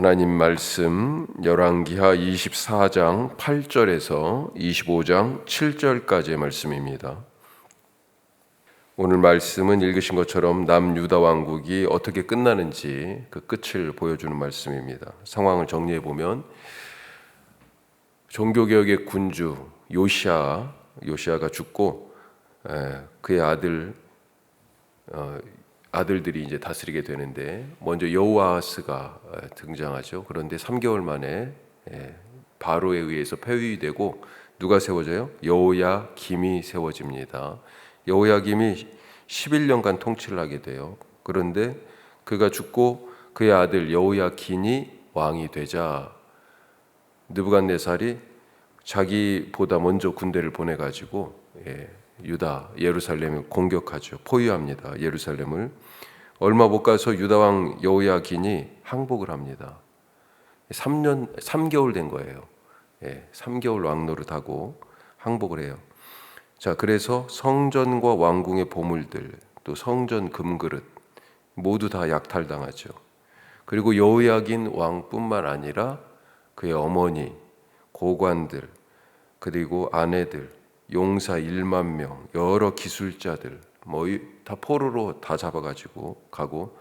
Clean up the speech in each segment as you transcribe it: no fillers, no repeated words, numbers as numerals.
하나님 말씀 열왕기하 24장 8절에서 25장 7절까지의 말씀입니다. 오늘 말씀은 읽으신 것처럼 남유다 왕국이 어떻게 끝나는지 그 끝을 보여주는 말씀입니다. 상황을 정리해 보면 종교개혁의 군주 요시아가 죽고 그의 아들들이 이제 다스리게 되는데 먼저 여호아하스가 등장하죠. 그런데 3개월 만에 바로에 의해서 폐위되고 누가 세워져요? 여호야김이 세워집니다. 여호야김이 11년간 통치를 하게 돼요. 그런데 그가 죽고 그의 아들 여호야긴이 왕이 되자 느부갓네살이 자기보다 먼저 군대를 보내가지고 유다 예루살렘을 공격하죠. 포위합니다. 예루살렘을. 얼마 못 가서 유다 왕 여호야긴이 항복을 합니다. 3개월 된 거예요. 3개월 왕노릇하고 항복을 해요. 자, 그래서 성전과 왕궁의 보물들, 또 성전 금그릇 모두 다 약탈당하죠. 그리고 여호야긴 왕뿐만 아니라 그의 어머니, 고관들, 그리고 아내들, 용사 1만 명, 여러 기술자들 다 포로로 다 잡아가지고 가고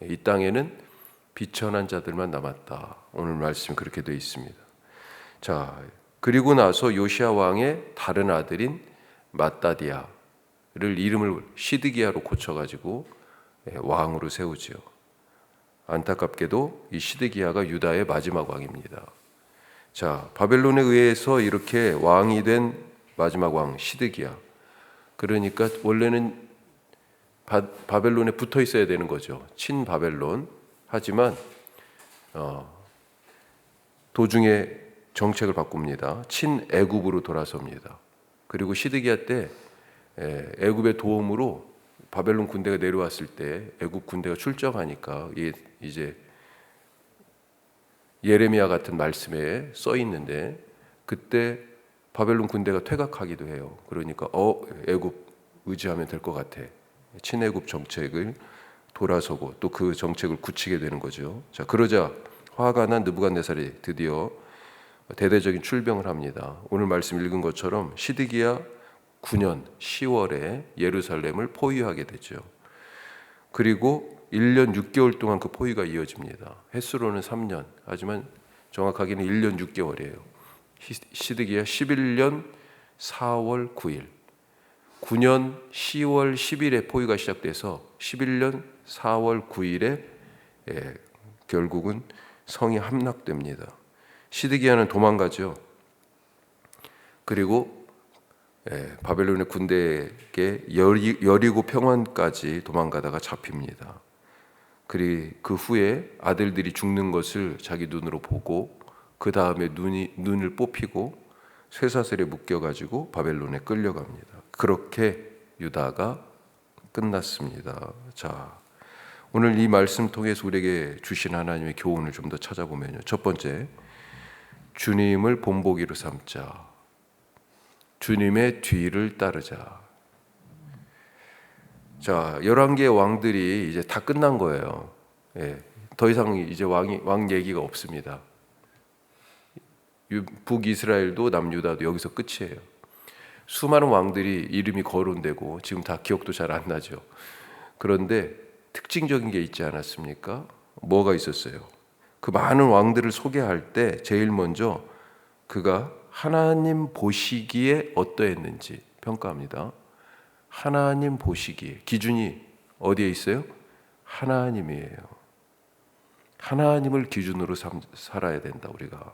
이 땅에는 비천한 자들만 남았다. 오늘 말씀 그렇게 되어 있습니다. 자, 그리고 나서 요시야 왕의 다른 아들인 마따디아를 이름을 시드기야로 고쳐가지고 왕으로 세우지요. 안타깝게도 이 시드기야가 유다의 마지막 왕입니다. 자, 바벨론에 의해서 이렇게 왕이 된 마지막 왕 시드기야. 그러니까 원래는 바벨론에 붙어 있어야 되는 거죠. 친바벨론. 하지만 도중에 정책을 바꿉니다. 친애굽으로 돌아섭니다. 그리고 시드기야 때 애굽의 도움으로 바벨론 군대가 내려왔을 때 애굽 군대가 출정하니까 이제 예레미야 같은 말씀에 써 있는데 그때 바벨론 군대가 퇴각하기도 해요. 그러니까 애굽 의지하면 될 것 같아. 친애굽 정책을 돌아서고 또 그 정책을 굳히게 되는 거죠. 자, 그러자 화가 난 느부갓네살이 드디어 대대적인 출병을 합니다. 오늘 말씀 읽은 것처럼 시드기야 9년 10월에 예루살렘을 포위하게 되죠. 그리고 1년 6개월 동안 그 포위가 이어집니다. 횟수로는 3년, 하지만 정확하게는 1년 6개월이에요. 시드기야 11년 4월 9일, 9년 10월 10일에 포위가 시작돼서 11년 4월 9일에 결국은 성이 함락됩니다. 시드기야는 도망가죠. 그리고 바벨론의 군대에게 여리고 평원까지 도망가다가 잡힙니다. 그리고 그 후에 아들들이 죽는 것을 자기 눈으로 보고 그 다음에 눈을 뽑히고 쇠사슬에 묶여가지고 바벨론에 끌려갑니다. 그렇게 유다가 끝났습니다. 자, 오늘 이 말씀 통해서 우리에게 주신 하나님의 교훈을 좀 더 찾아보면요. 첫 번째, 주님을 본보기로 삼자. 주님의 뒤를 따르자. 자, 11개의 왕들이 이제 다 끝난 거예요. 더 이상 이제 왕 얘기가 없습니다. 북이스라엘도 남유다도 여기서 끝이에요. 수많은 왕들이 이름이 거론되고 지금 다 기억도 잘 안 나죠. 그런데 특징적인 게 있지 않았습니까? 뭐가 있었어요? 그 많은 왕들을 소개할 때 제일 먼저 그가 하나님 보시기에 어떠했는지 평가합니다. 하나님 보시기에 기준이 어디에 있어요? 하나님이에요. 하나님을 기준으로 살아야 된다. 우리가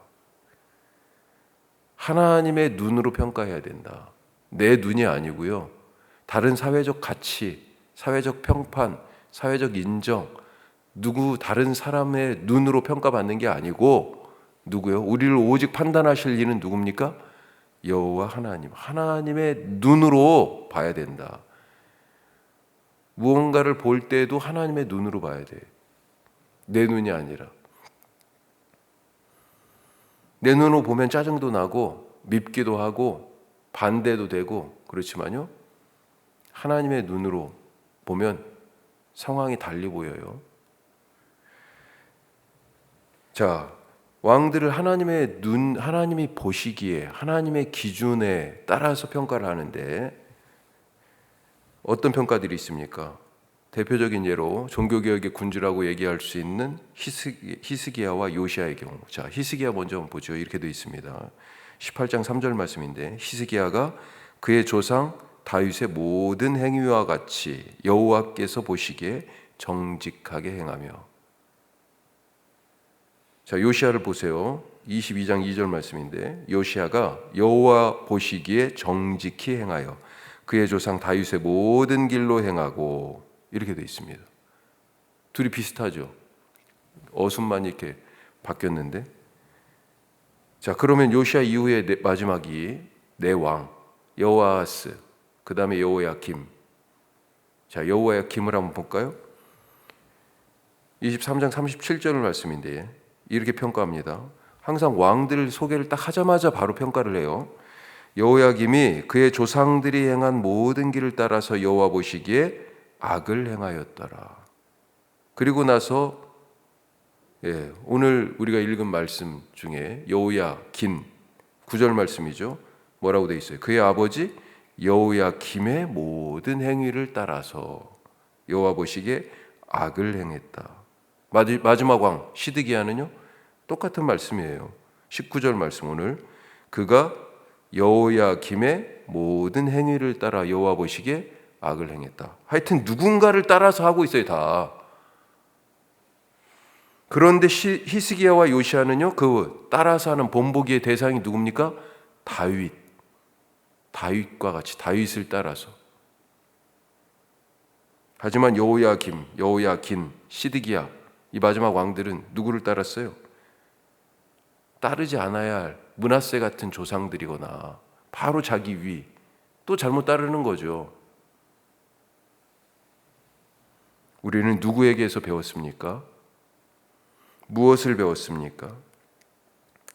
하나님의 눈으로 평가해야 된다. 내 눈이 아니고요. 다른 사회적 가치, 사회적 평판, 사회적 인정, 다른 사람의 눈으로 평가받는 게 아니고 누구요? 우리를 오직 판단하실 이는 누굽니까? 여호와 하나님. 하나님의 눈으로 봐야 된다. 무언가를 볼 때도 하나님의 눈으로 봐야 돼. 내 눈이 아니라. 내 눈으로 보면 짜증도 나고 밉기도 하고 반대도 되고 그렇지만요. 하나님의 눈으로 보면 상황이 달리 보여요. 자, 왕들을 하나님이 보시기에 하나님의 기준에 따라서 평가를 하는데 어떤 평가들이 있습니까? 대표적인 예로 종교개혁의 군주라고 얘기할 수 있는 히스기야와 요시야의 경우. 자, 히스기야 먼저 한번 보죠. 이렇게 되어 있습니다. 18장 3절 말씀인데 히스기야가 그의 조상 다윗의 모든 행위와 같이 여호와께서 보시기에 정직하게 행하며. 자, 요시야를 보세요. 22장 2절 말씀인데 요시야가 여호와 보시기에 정직히 행하여 그의 조상 다윗의 모든 길로 행하고, 이렇게 되어 있습니다. 둘이 비슷하죠. 어순만 이렇게 바뀌었는데. 자, 그러면 요시야 이후에 마지막이 네 왕 여호아스, 그 다음에 여호야김. 자, 여호야김을 한번 볼까요? 23장 37절 말씀인데 이렇게 평가합니다. 항상 왕들 소개를 딱 하자마자 바로 평가를 해요. 여호야김이 그의 조상들이 행한 모든 길을 따라서 여호와 보시기에 악을 행하였더라. 그리고 나서 오늘 우리가 읽은 말씀 중에 여호야긴 9절 말씀이죠. 뭐라고 되어 있어요? 그의 아버지 여호야김의 모든 행위를 따라서 여호와 보시기에 악을 행했다. 마지막 왕 시드기야는요, 똑같은 말씀이에요. 19절 말씀, 오늘 그가 여호야김의 모든 행위를 따라 여호와 보시기에 악을 행했다. 하여튼 누군가를 따라서 하고 있어요, 다. 그런데 히스기야와 요시야는요, 그 따라서 하는 본보기의 대상이 누굽니까? 다윗과 같이 다윗을 따라서. 하지만 여호야김, 여호야긴, 시드기야, 이 마지막 왕들은 누구를 따랐어요? 따르지 않아야 할 므낫세 같은 조상들이거나 바로 자기 위, 또 잘못 따르는 거죠. 우리는 누구에게서 배웠습니까? 무엇을 배웠습니까?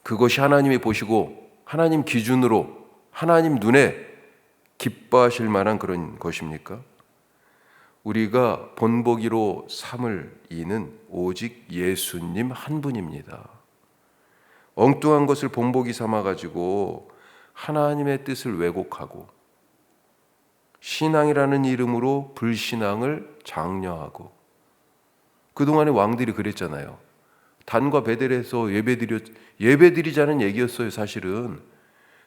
그것이 하나님이 보시고 하나님 기준으로 하나님 눈에 기뻐하실 만한 그런 것입니까? 우리가 본보기로 삼을 이는 오직 예수님 한 분입니다. 엉뚱한 것을 본보기 삼아가지고 하나님의 뜻을 왜곡하고 신앙이라는 이름으로 불신앙을 장려하고, 그동안의 왕들이 그랬잖아요. 단과 베델에서 예배드리자는 얘기였어요. 사실은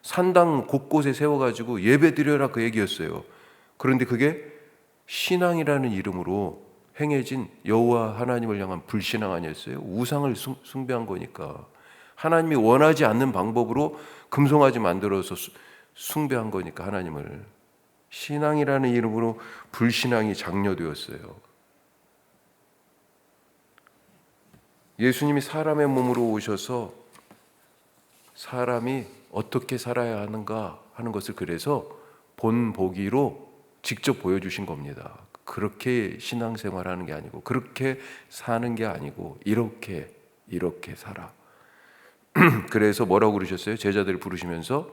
산당 곳곳에 세워가지고 예배드려라, 그 얘기였어요. 그런데 그게 신앙이라는 이름으로 행해진 여호와 하나님을 향한 불신앙 아니었어요? 우상을 숭배한 거니까. 하나님이 원하지 않는 방법으로 금송아지 만들어서 숭배한 거니까 하나님을. 신앙이라는 이름으로 불신앙이 장려되었어요. 예수님이 사람의 몸으로 오셔서 사람이 어떻게 살아야 하는가 하는 것을 그래서 본보기로 직접 보여주신 겁니다. 그렇게 신앙생활하는 게 아니고, 그렇게 사는 게 아니고, 이렇게 살아. 그래서 뭐라고 그러셨어요? 제자들을 부르시면서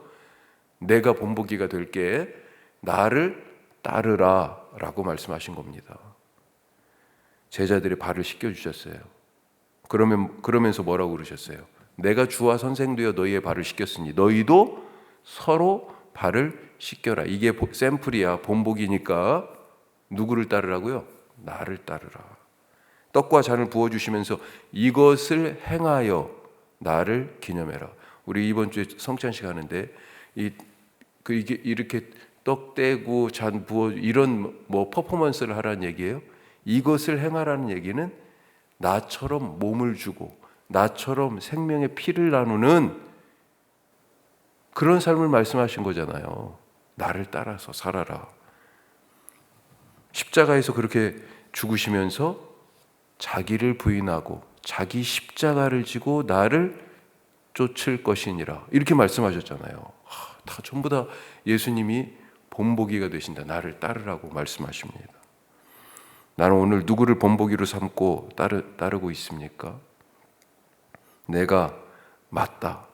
내가 본보기가 될게 나를 따르라 라고 말씀하신 겁니다. 제자들의 발을 씻겨주셨어요. 그러면서 뭐라고 그러셨어요? 내가 주와 선생 되어 너희의 발을 씻겼으니 너희도 서로 발을 씻겨라. 이게 샘플이야, 본보기니까. 누구를 따르라고요? 나를 따르라. 떡과 잔을 부어주시면서 이것을 행하여 나를 기념해라. 우리 이번 주에 성찬식 하는데 이게 이렇게 떡 떼고 잔 부어 이런 퍼포먼스를 하라는 얘기예요. 이것을 행하라는 얘기는 나처럼 몸을 주고 나처럼 생명의 피를 나누는 그런 삶을 말씀하신 거잖아요. 나를 따라서 살아라. 십자가에서 그렇게 죽으시면서 자기를 부인하고 자기 십자가를 지고 나를 쫓을 것이니라, 이렇게 말씀하셨잖아요. 다 전부 다 예수님이 본보기가 되신다, 나를 따르라고 말씀하십니다. 나는 오늘 누구를 본보기로 삼고 따르고 있습니까? 내가 맞다,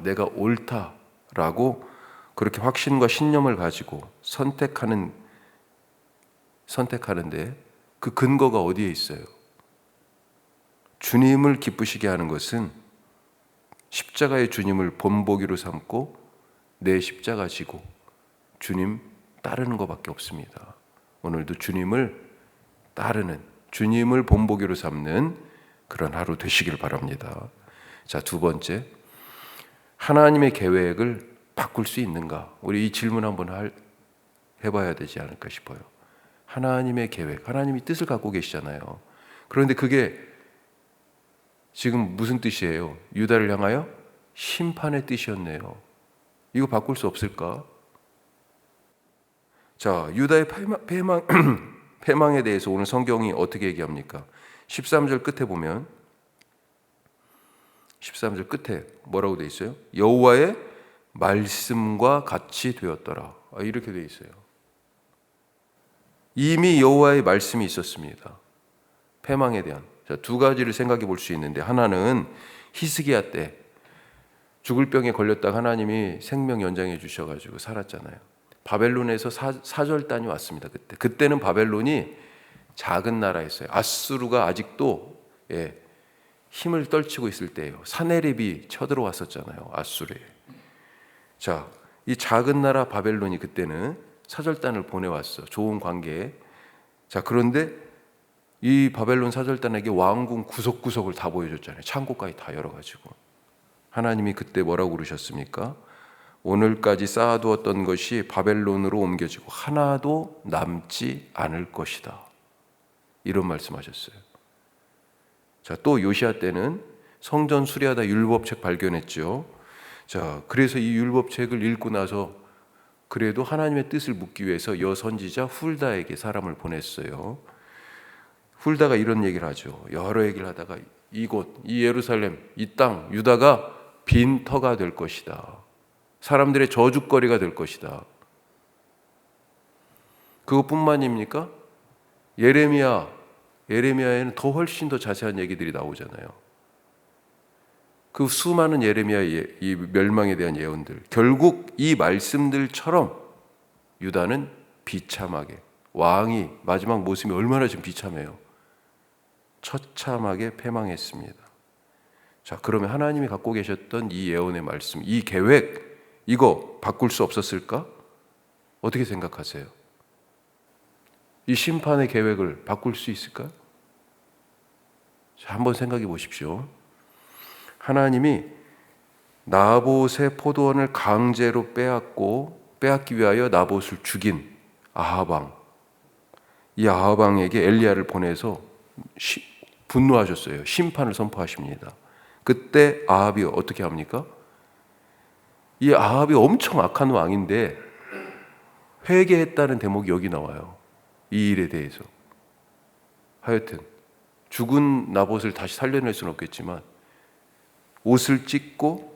내가 옳다라고 그렇게 확신과 신념을 가지고 선택하는데 그 근거가 어디에 있어요? 주님을 기쁘시게 하는 것은 십자가의 주님을 본보기로 삼고 내 십자가 지고 주님 따르는 것밖에 없습니다. 오늘도 주님을 따르는, 주님을 본보기로 삼는 그런 하루 되시길 바랍니다. 자, 두 번째, 하나님의 계획을 바꿀 수 있는가? 우리 이 질문 한번 해봐야 되지 않을까 싶어요. 하나님의 계획, 하나님이 뜻을 갖고 계시잖아요. 그런데 그게 지금 무슨 뜻이에요? 유다를 향하여 심판의 뜻이었네요. 이거 바꿀 수 없을까? 자, 유다의 패망에 대해서 오늘 성경이 어떻게 얘기합니까? 13절 끝에 보면 13절 끝에 뭐라고 돼 있어요? 여호와의 말씀과 같이 되었더라. 이렇게 돼 있어요. 이미 여호와의 말씀이 있었습니다. 패망에 대한. 자, 두 가지를 생각해 볼 수 있는데, 하나는 히스기야 때 죽을 병에 걸렸다가 하나님이 생명 연장해 주셔가지고 살았잖아요. 바벨론에서 사절단이 왔습니다. 그때는 바벨론이 작은 나라였어요. 아수르가 아직도 힘을 떨치고 있을 때예요. 사네립이 쳐들어왔었잖아요, 아수르에. 자, 이 작은 나라 바벨론이 그때는 사절단을 보내왔어. 좋은 관계에. 자, 그런데 이 바벨론 사절단에게 왕궁 구석구석을 다 보여줬잖아요. 창고까지 다 열어가지고. 하나님이 그때 뭐라고 그러셨습니까? 오늘까지 쌓아두었던 것이 바벨론으로 옮겨지고 하나도 남지 않을 것이다. 이런 말씀하셨어요. 자, 또 요시야 때는 성전 수리하다 율법책 발견했죠. 자, 그래서 이 율법책을 읽고 나서 그래도 하나님의 뜻을 묻기 위해서 여선지자 훌다에게 사람을 보냈어요. 훌다가 이런 얘기를 하죠. 여러 얘기를 하다가 이곳, 이 예루살렘, 이 땅, 유다가 빈터가 될 것이다. 사람들의 저주거리가 될 것이다. 그것뿐만입니까? 예레미야에는 더 훨씬 더 자세한 얘기들이 나오잖아요. 그 수많은 예레미야의 이 멸망에 대한 예언들, 결국 이 말씀들처럼 유다는 비참하게, 왕이 마지막 모습이 얼마나 지금 비참해요. 처참하게 패망했습니다. 자, 그러면 하나님이 갖고 계셨던 이 예언의 말씀, 이 계획, 이거 바꿀 수 없었을까? 어떻게 생각하세요? 이 심판의 계획을 바꿀 수 있을까? 자, 한번 생각해 보십시오. 하나님이 나봇의 포도원을 강제로 빼앗기 위하여 나봇을 죽인 아하방, 이 아하방에게 엘리야를 보내서 분노하셨어요. 심판을 선포하십니다. 그때 아합이 어떻게 합니까? 이 아합이 엄청 악한 왕인데 회개했다는 대목이 여기 나와요. 이 일에 대해서. 하여튼 죽은 나봇을 다시 살려낼 수는 없겠지만 옷을 찢고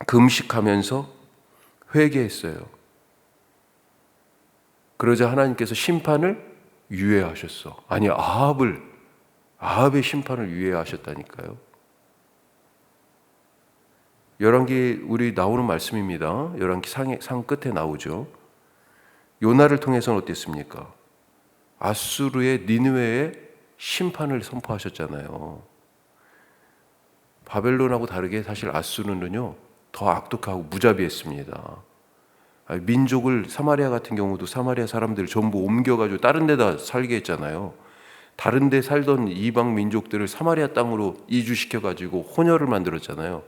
금식하면서 회개했어요. 그러자 하나님께서 심판을 유예하셨어. 아니, 아합의 심판을 유예하셨다니까요. 열왕기 우리 나오는 말씀입니다. 열왕기 상 끝에 나오죠. 요나를 통해서는 어땠습니까? 아수르의 니느웨에 심판을 선포하셨잖아요. 바벨론하고 다르게 사실 아수르는요 더 악독하고 무자비했습니다. 민족을, 사마리아 같은 경우도 사마리아 사람들 전부 옮겨가지고 다른 데다 살게 했잖아요. 다른 데 살던 이방 민족들을 사마리아 땅으로 이주시켜가지고 혼혈을 만들었잖아요.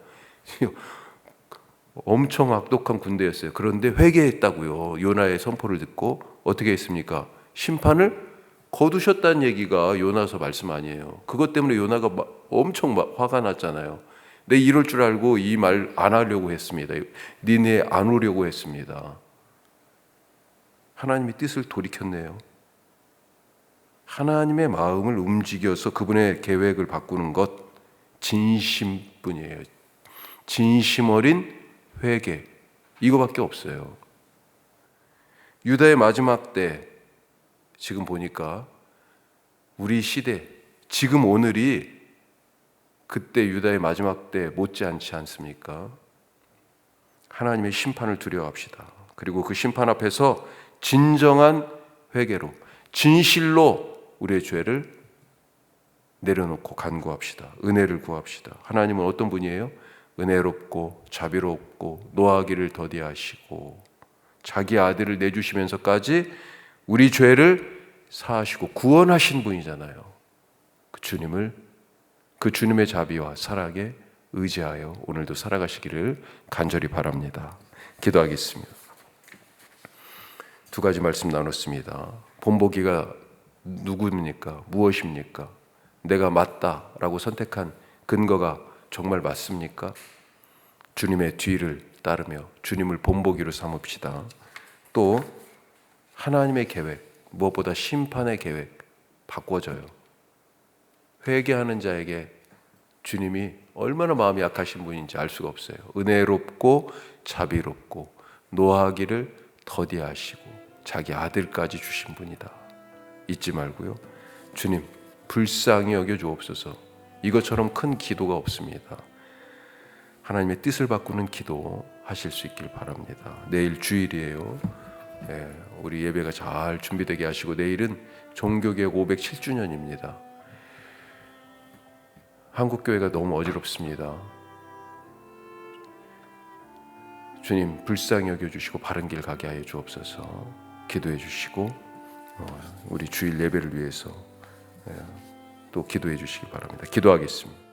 엄청 악독한 군대였어요. 그런데 회개했다고요. 요나의 선포를 듣고 어떻게 했습니까? 심판을 거두셨다는 얘기가 요나서 말씀 아니에요. 그것 때문에 요나가 엄청 화가 났잖아요. 내 이럴 줄 알고 이 말 안 하려고 했습니다. 니네 안 오려고 했습니다. 하나님의 뜻을 돌이켰네요. 하나님의 마음을 움직여서 그분의 계획을 바꾸는 것, 진심뿐이에요. 진심 어린 회개, 이거밖에 없어요. 유다의 마지막 때, 지금 보니까 우리 시대, 지금 오늘이 그때 유다의 마지막 때 못지않지 않습니까? 하나님의 심판을 두려워합시다. 그리고 그 심판 앞에서 진정한 회개로, 진실로 우리의 죄를 내려놓고 간구합시다. 은혜를 구합시다. 하나님은 어떤 분이에요? 은혜롭고 자비롭고 노하기를 더디하시고 자기 아들을 내주시면서까지 우리 죄를 사하시고 구원하신 분이잖아요. 그 주님의 자비와 사랑에 의지하여 오늘도 살아가시기를 간절히 바랍니다. 기도하겠습니다. 두 가지 말씀 나눴습니다. 본보기가 누구입니까? 무엇입니까? 내가 맞다라고 선택한 근거가 정말 맞습니까? 주님의 뒤를 따르며 주님을 본보기로 삼읍시다. 또 하나님의 계획, 무엇보다 심판의 계획 바꿔줘요. 회개하는 자에게 주님이 얼마나 마음이 약하신 분인지 알 수가 없어요. 은혜롭고 자비롭고 노하기를 더디하시고 자기 아들까지 주신 분이다. 잊지 말고요. 주님 불쌍히 여겨 주옵소서. 이것처럼 큰 기도가 없습니다. 하나님의 뜻을 바꾸는 기도 하실 수 있길 바랍니다. 내일 주일이에요. 우리 예배가 잘 준비되게 하시고 내일은 종교개혁 507주년입니다. 한국교회가 너무 어지럽습니다. 주님 불쌍히 여겨주시고 바른 길 가게 하여 주옵소서. 기도해 주시고 우리 주일 예배를 위해서 또 기도해 주시기 바랍니다. 기도하겠습니다.